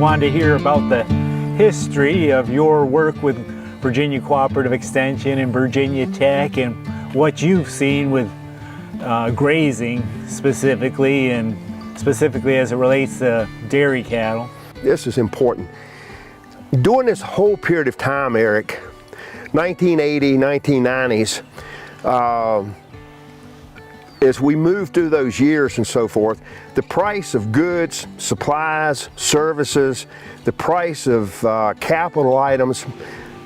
wanted to hear about the history of your work with Virginia Cooperative Extension and Virginia Tech and what you've seen with grazing specifically, and specifically as it relates to dairy cattle. This is important. During this whole period of time, Eric, 1980, 1990s, as we moved through those years and so forth, the price of goods, supplies, services, the price of capital items,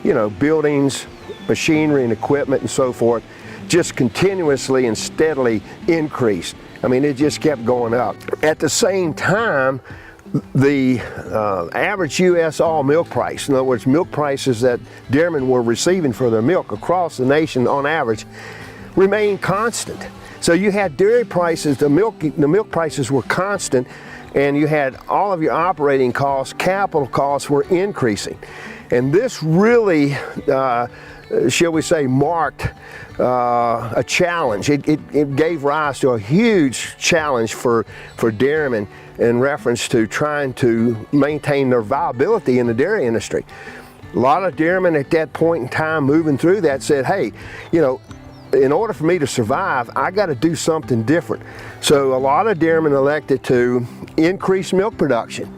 you know, buildings, machinery and equipment and so forth, just continuously and steadily increased. I mean, it just kept going up. At the same time, the average U.S. all milk price, in other words, milk prices that dairymen were receiving for their milk across the nation on average, remained constant. So you had dairy prices, the milk prices were constant, and you had all of your operating costs, capital costs were increasing. And this really, shall we say, marked a challenge. It gave rise to a huge challenge for dairymen in reference to trying to maintain their viability in the dairy industry. A lot of dairymen at that point in time moving through that said, hey, you know, in order for me to survive, I got to do something different. So a lot of dairymen elected to increase milk production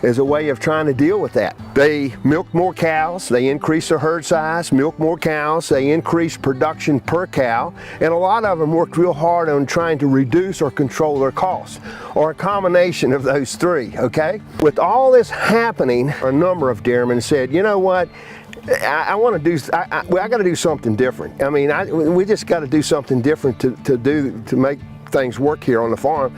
as a way of trying to deal with that. They milked more cows, they increased their herd size, milked more cows, they increased production per cow, and a lot of them worked real hard on trying to reduce or control their costs, or a combination of those three, okay? With all this happening, a number of dairymen said, you know what, I want to do. I got to do something different. I mean, we just got to do something different to make things work here on the farm.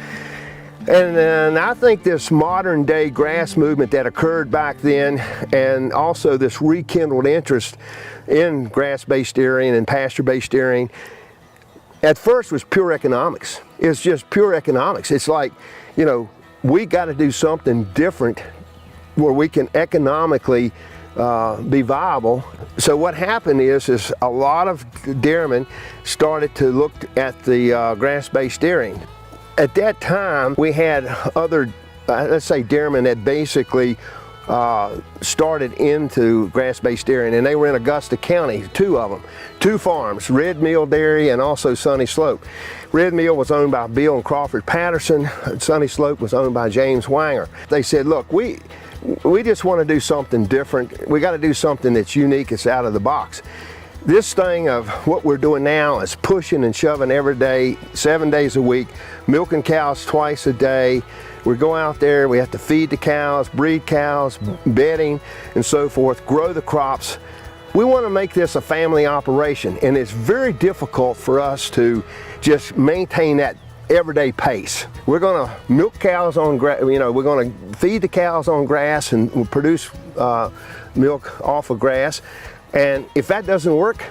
And then I think this modern day grass movement that occurred back then, and also this rekindled interest in grass-based dairying and pasture-based dairying, at first was pure economics. It's just pure economics. It's like, you know, we got to do something different where we can economically be viable. So what happened is a lot of dairymen started to look at the grass-based dairying. At that time, we had other, let's say, dairymen that basically started into grass-based dairying, and they were in Augusta County, two of them, two farms, Red Mill Dairy and also Sunny Slope. Red Mill was owned by Bill and Crawford Patterson, and Sunny Slope was owned by James Wanger. They said, look, we just want to do something different. We got to do something that's unique, it's out of the box. This thing of what we're doing now is pushing and shoving every day, 7 days a week, milking cows twice a day. We go out there, we have to feed the cows, breed cows, bedding, and so forth, grow the crops. We want to make this a family operation, and it's very difficult for us to just maintain that everyday pace. We're going to milk cows on grass, you know, we're going to feed the cows on grass and we'll produce milk off of grass. And if that doesn't work,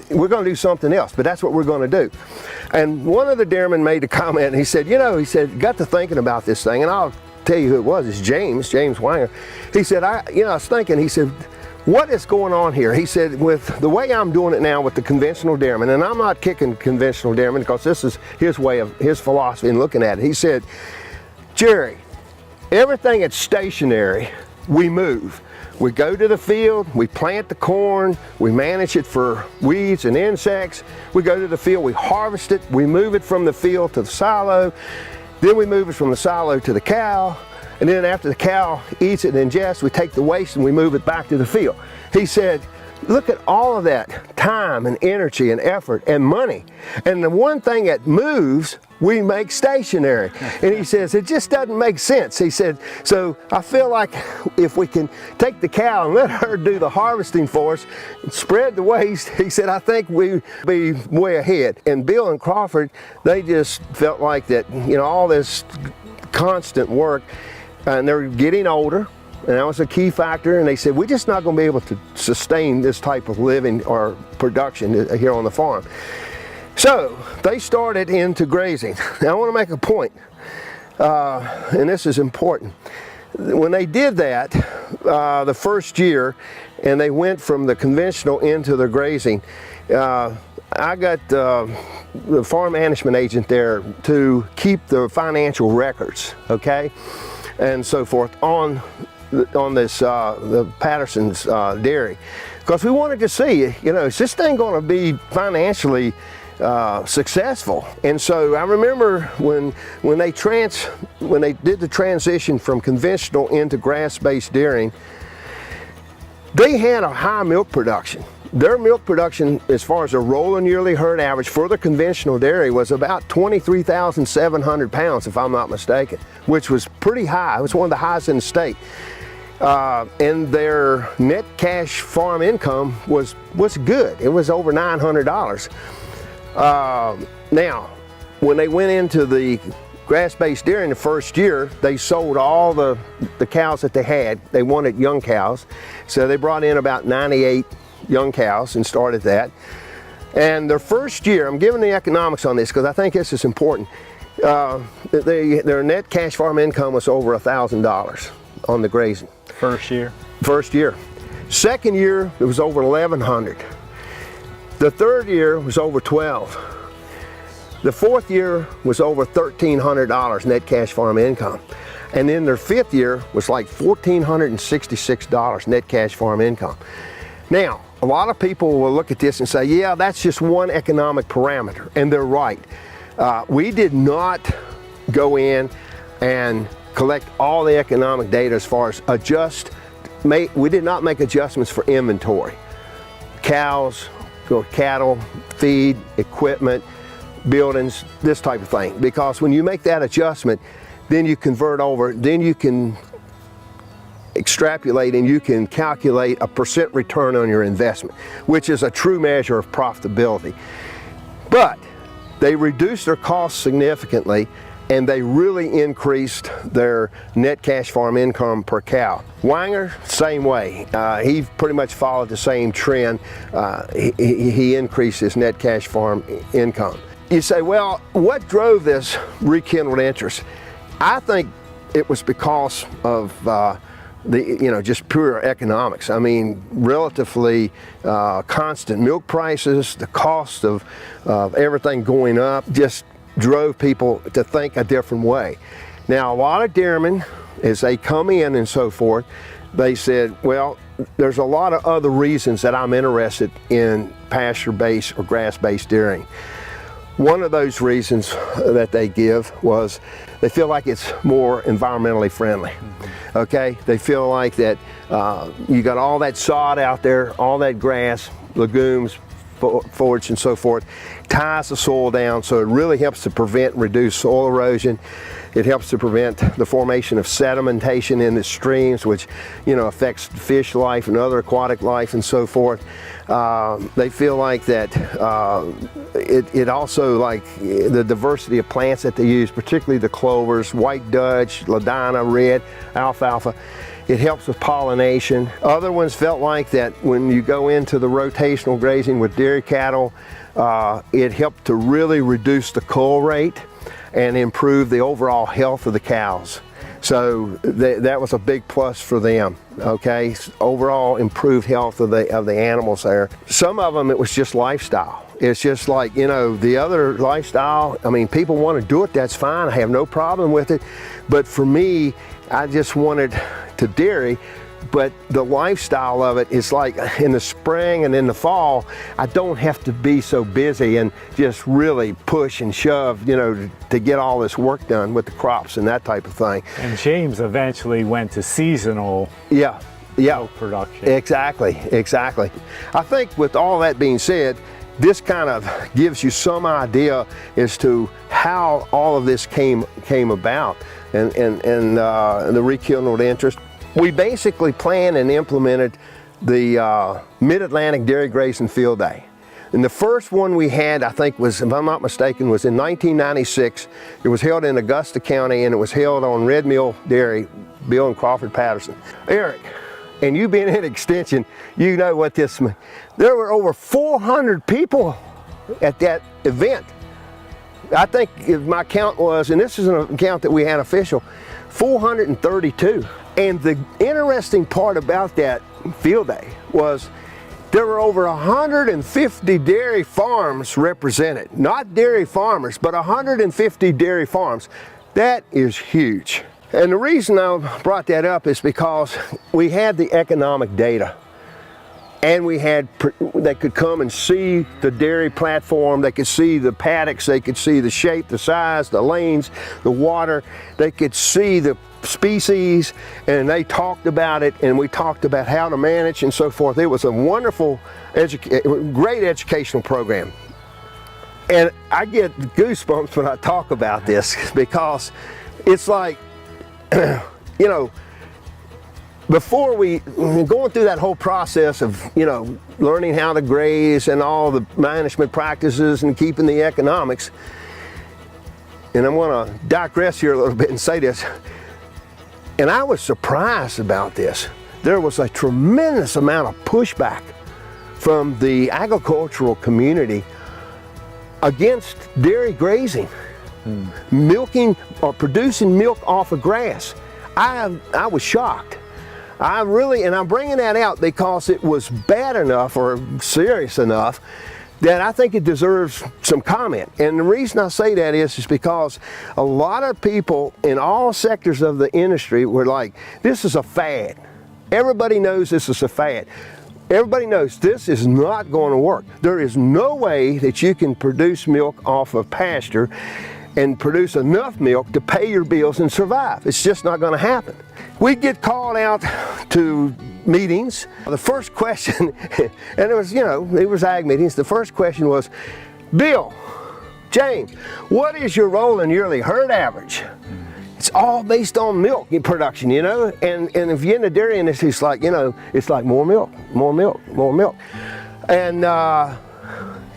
we're going to do something else, but that's what we're going to do. And one of the dairymen made a comment, and he said, you know, he said, got to thinking about this thing, and I'll tell you who it was, it's James Wanger. He said, I was thinking, he said, what is going on here? He said, with the way I'm doing it now with the conventional dairyman, and I'm not kicking conventional dairyman because this is his way of, his philosophy in looking at it. He said, Jerry, everything that's stationary, we move. We go to the field, we plant the corn, we manage it for weeds and insects. We go to the field, we harvest it, we move it from the field to the silo, then we move it from the silo to the cow, and then after the cow eats it and ingests, we take the waste and we move it back to the field. He said, look at all of that time and energy and effort and money. And the one thing that moves, we make stationary. And he says, it just doesn't make sense. He said, so I feel like if we can take the cow and let her do the harvesting for us, and spread the waste, he said, I think we'd be way ahead. And Bill and Crawford, they just felt like that, you know, all this constant work, and they're getting older, and that was a key factor, and they said, we're just not going to be able to sustain this type of living or production here on the farm. So they started into grazing. Now I want to make a point, and this is important. When they did that the first year, and they went from the conventional into the grazing, I got the farm management agent there to keep the financial records, okay, and so forth on the Patterson's dairy, because we wanted to see, you know, is this thing going to be financially successful? And so I remember when they did the transition from conventional into grass-based dairying, they had a high milk production. Their milk production, as far as a rolling yearly herd average for the conventional dairy, was about 23,700 pounds, if I'm not mistaken, which was pretty high. It was one of the highest in the state. And their net cash farm income was good. It was over $900. Now, when they went into the grass-based dairy in the first year, they sold all the cows that they had. They wanted young cows, so they brought in about 98 young cows and started that. And their first year, I'm giving the economics on this because I think this is important. Their net cash farm income was over $1,000 on the grazing. First year? First year. Second year, it was over $1,100. The third year was over $1,200. The fourth year was over $1,300 net cash farm income. And then their fifth year was like $1,466 net cash farm income. Now, a lot of people will look at this and say, yeah, that's just one economic parameter, and they're right. We did not go in and collect all the economic data as far as we did not make adjustments for inventory. Cows, cattle, feed, equipment, buildings, this type of thing. Because when you make that adjustment, then you convert over, then you can extrapolate and you can calculate a % return on your investment, which is a true measure of profitability. But they reduced their costs significantly, and they really increased their net cash farm income per cow. Wanger, same way. He pretty much followed the same trend. He increased his net cash farm income. You say, well, what drove this rekindled interest? I think it was because of just pure economics. I mean, relatively constant milk prices, the cost of everything going up just drove people to think a different way. Now, a lot of dairymen, as they come in and so forth, they said, well, there's a lot of other reasons that I'm interested in pasture-based or grass-based dairying. One of those reasons that they give was they feel like it's more environmentally friendly. Okay, they feel like that you got all that sod out there, all that grass, legumes, forage and so forth, ties the soil down, so it really helps to prevent and reduce soil erosion. It helps to prevent the formation of sedimentation in the streams, which affects fish life and other aquatic life and so forth. They feel like that it also, like the diversity of plants that they use, particularly the clovers, white Dutch, ladina, red, alfalfa, it helps with pollination. Other ones felt like that when you go into the rotational grazing with dairy cattle, it helped to really reduce the cull rate and improve the overall health of the cows. So that was a big plus for them, okay? Overall improved health of the animals there. Some of them, it was just lifestyle. It's just like, the other lifestyle, I mean, people want to do it, that's fine, I have no problem with it. But for me, I just wanted to dairy, but the lifestyle of it is like in the spring and in the fall, I don't have to be so busy and just really push and shove, to get all this work done with the crops and that type of thing. And James eventually went to seasonal milk production. Exactly. I think with all that being said, this kind of gives you some idea as to how all of this came about and the rekindled interest. We basically planned and implemented the Mid-Atlantic Dairy Grazing Field Day. And the first one we had, I think was, if I'm not mistaken, was in 1996. It was held in Augusta County, and it was held on Red Mill Dairy, Bill and Crawford Patterson. Eric, and you being in Extension, you know what this means. There were over 400 people at that event. I think if my count was, and this is an count that we had official, 432. And the interesting part about that field day was there were over 150 dairy farms represented. Not dairy farmers, but 150 dairy farms. That is huge. And the reason I brought that up is because we had the economic data, and we had, they could come and see the dairy platform, they could see the paddocks, they could see the shape, the size, the lanes, the water, they could see the species, and they talked about it, and we talked about how to manage and so forth. It was a wonderful, great educational program. And I get goosebumps when I talk about this, because it's like, you know, before going through that whole process of, you know, learning how to graze and all the management practices and keeping the economics, and I'm going to digress here a little bit and say this, and I was surprised about this. There was a tremendous amount of pushback from the agricultural community against dairy grazing, milking or producing milk off of grass. I was shocked. And I'm bringing that out because it was bad enough or serious enough that I think it deserves some comment. And the reason I say that is because a lot of people in all sectors of the industry were like, this is a fad. Everybody knows this is a fad. Everybody knows this is not going to work. There is no way that you can produce milk off of pasture and produce enough milk to pay your bills and survive. It's just not going to happen. We'd get called out to meetings. The first question, and it was, you know, it was ag meetings. The first question was, Bill, James, what is your rolling yearly herd average? It's all based on milk production, you know, and if you're in the dairy industry, it's like, you know, it's like more milk, more milk, more milk. And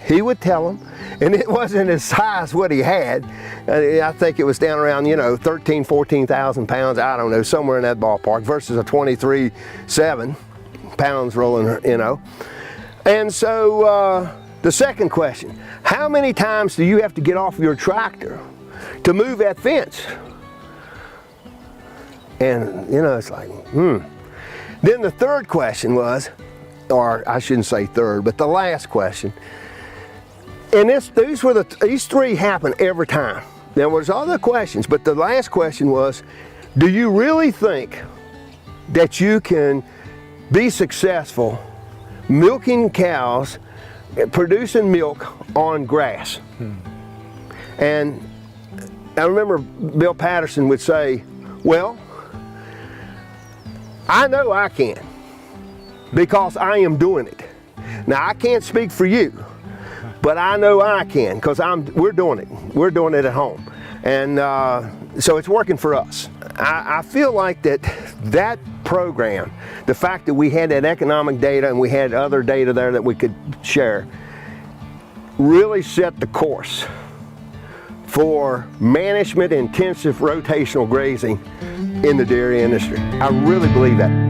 he would tell them, and it wasn't as high as what he had. I think it was down around, you know, 13,000, 14,000 pounds, I don't know, somewhere in that ballpark, versus a 23.7 pounds rolling, you know. And so the second question, how many times do you have to get off your tractor to move that fence? And, you know, it's like, Then the third question was, or I shouldn't say third, but the last question, and these three happen every time. There was other questions, but the last question was, do you really think that you can be successful milking cows, producing milk on grass? And I remember Bill Patterson would say, well, I know I can, because I am doing it. Now, I can't speak for you, but I know I can, because we're doing it. We're doing it at home. And so it's working for us. I feel like that program, the fact that we had that economic data and we had other data there that we could share, really set the course for management intensive rotational grazing in the dairy industry. I really believe that.